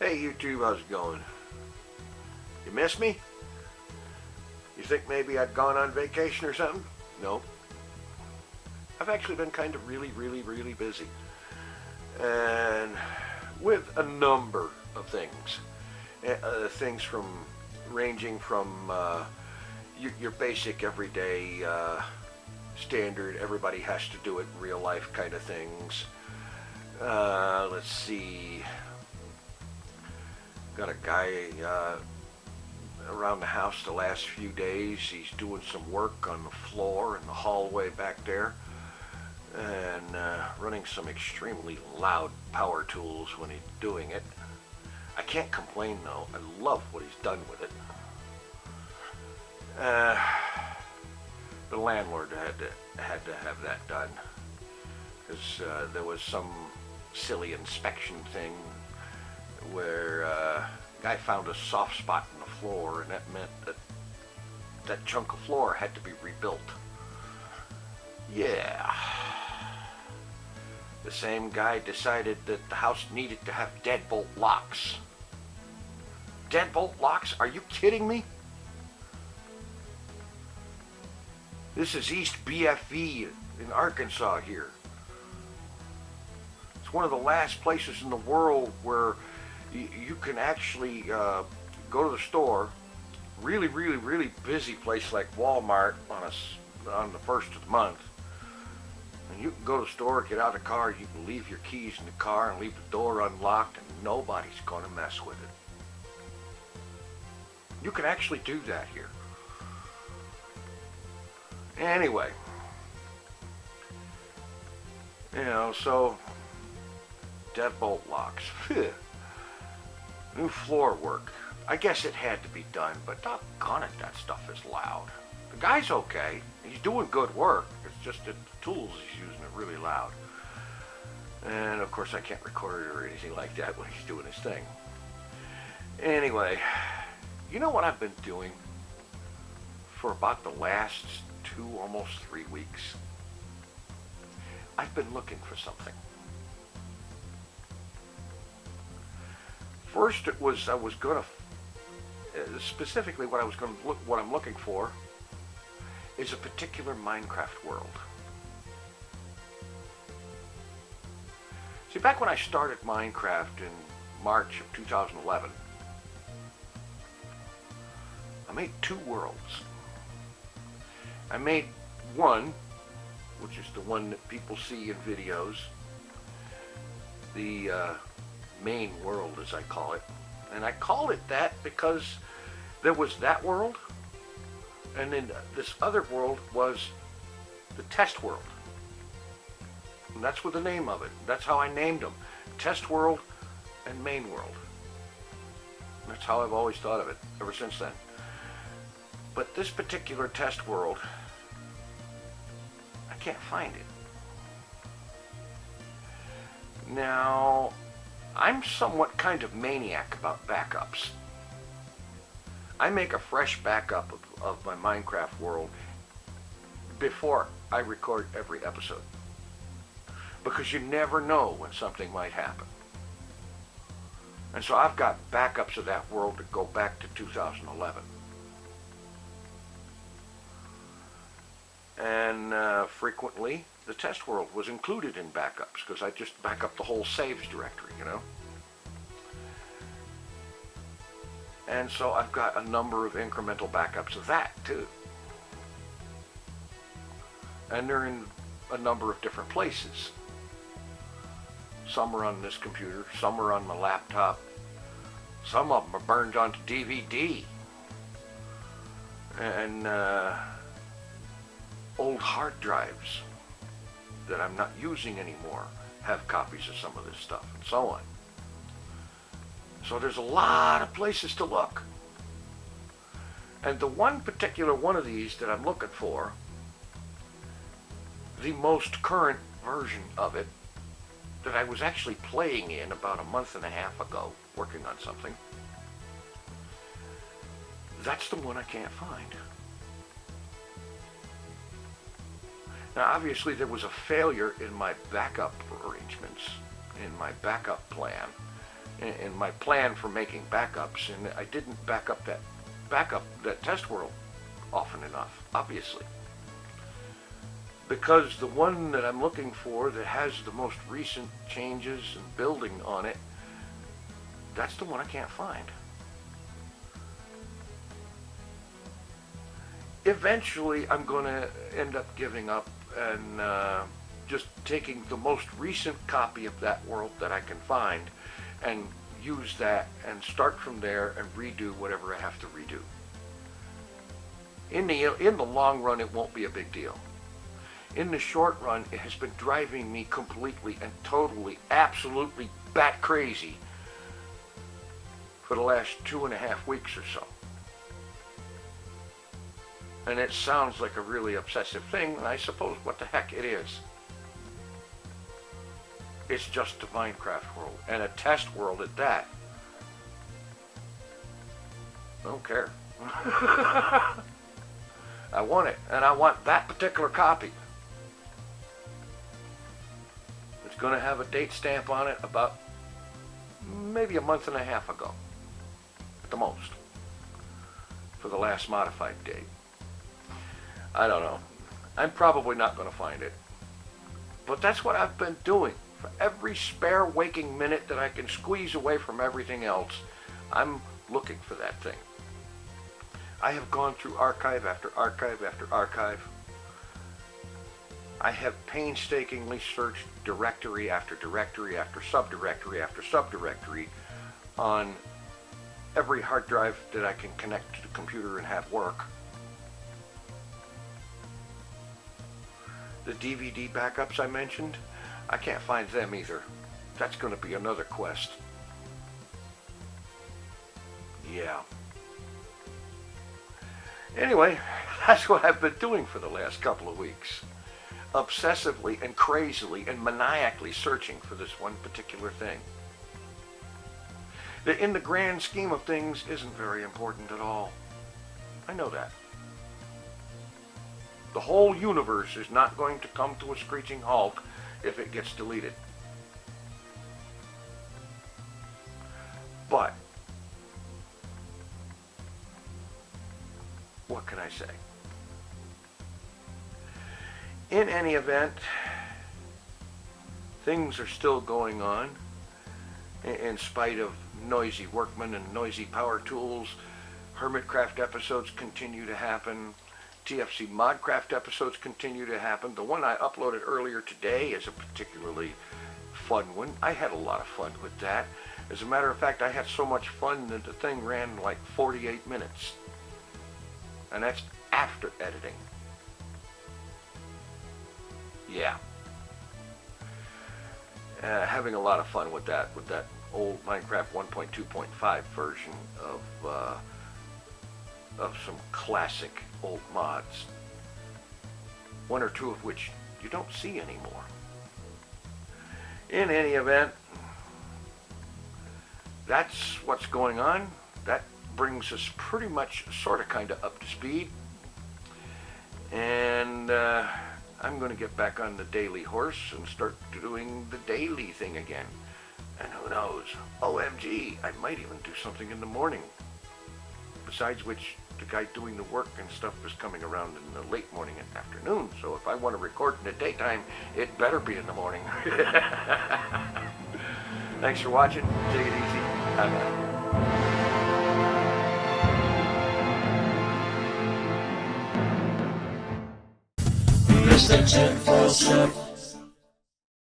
Hey YouTube, how's it going? You miss me? You think maybe I'd gone on vacation or something? No. I've actually been kind of really busy. And with a number of things. Things ranging from your basic everyday standard, everybody has to do it in real life kind of things. Let's see. Got a guy around the house the last few days. He's doing some work on the floor in the hallway back there, and running some extremely loud power tools when he's doing it. I can't complain though. I love what he's done with it. The landlord had to have that done because there was some silly inspection thing where a guy found a soft spot in the floor, and that meant that chunk of floor had to be rebuilt. Yeah. The same guy decided that the house needed to have deadbolt locks. Deadbolt locks? Are you kidding me? This is East BFE in Arkansas here. It's one of the last places in the world where you can actually go to the store, really busy place like Walmart on the first of the month, and you can go to the store, get out of the car, you can leave your keys in the car and leave the door unlocked, and nobody's going to mess with it. You can actually do that here. Anyway, you know, so deadbolt locks. Phew. New floor work. I guess it had to be done, but doggone it, that stuff is loud. The guy's okay. He's doing good work. It's just that the tools he's using are really loud. And of course I can't record it or anything like that when he's doing his thing. Anyway, you know what I've been doing for about the last almost 3 weeks? I've been looking for something. First, it was specifically what I'm looking for is a particular Minecraft world. See, back when I started Minecraft in March of 2011, I made 2 worlds. I made one, which is the one that people see in videos, the main world as I call it. And I called it that because there was that world, and then this other world was the test world. And that's what the name of it. That's how I named them. Test world and main world. And that's how I've always thought of it ever since then. But this particular test world, I can't find it. Now, I'm somewhat kind of maniac about backups. I make a fresh backup of my Minecraft world before I record every episode. Because you never know when something might happen. And so I've got backups of that world that go back to 2011. And frequently, the test world was included in backups because I just back up the whole saves directory, you know. And so I've got a number of incremental backups of that too. And they're in a number of different places. Some are on this computer, some are on my laptop, some of them are burned onto DVD. And old hard drives that I'm not using anymore have copies of some of this stuff, and so on. So there's a lot of places to look. And the one particular one of these that I'm looking for, the most current version of it, that I was actually playing in about a month and a half ago, working on something, that's the one I can't find. Now, obviously, there was a failure in my backup arrangements, in my backup plan, in my plan for making backups, and I didn't back up that test world often enough, obviously. Because the one that I'm looking for that has the most recent changes and building on it, that's the one I can't find. Eventually, I'm going to end up giving up and just taking the most recent copy of that world that I can find and use that and start from there and redo whatever I have to redo. In the long run, it won't be a big deal. In the short run, it has been driving me completely and totally, absolutely bat crazy for the last 2.5 weeks or so. And it sounds like a really obsessive thing, and I suppose what the heck it is. It's just a Minecraft world, and a test world at that. I don't care. I want it, and I want that particular copy. It's going to have a date stamp on it about maybe a month and a half ago, at the most, for the last modified date. I don't know. I'm probably not going to find it. But that's what I've been doing. For every spare waking minute that I can squeeze away from everything else, I'm looking for that thing. I have gone through archive after archive after archive. I have painstakingly searched directory after directory after subdirectory after subdirectory on every hard drive that I can connect to the computer and have work. The DVD backups I mentioned, I can't find them either. That's going to be another quest. Yeah. Anyway, that's what I've been doing for the last couple of weeks. Obsessively and crazily and maniacally searching for this one particular thing. That in the grand scheme of things isn't very important at all. I know that. The whole universe is not going to come to a screeching halt if it gets deleted. But what can I say? In any event, things are still going on in spite of noisy workmen and noisy power tools. Hermitcraft episodes continue to happen. TFC Modcraft episodes continue to happen. The one I uploaded earlier today is a particularly fun one. I had a lot of fun with that. As a matter of fact, I had so much fun that the thing ran like 48 minutes. And that's after editing. Yeah. Having a lot of fun with that old Minecraft 1.2.5 version of some classic old mods. One or two of which you don't see anymore. In any event, that's what's going on. That brings us pretty much sort of kind of up to speed. And I'm going to get back on the daily horse and start doing the daily thing again. And who knows, OMG, I might even do something in the morning. Besides which, the guy doing the work and stuff is coming around in the late morning and afternoon. So if I want to record in the daytime, it better be in the morning. Thanks for watching. Take it easy. Bye-bye. It's the TinFoilChef.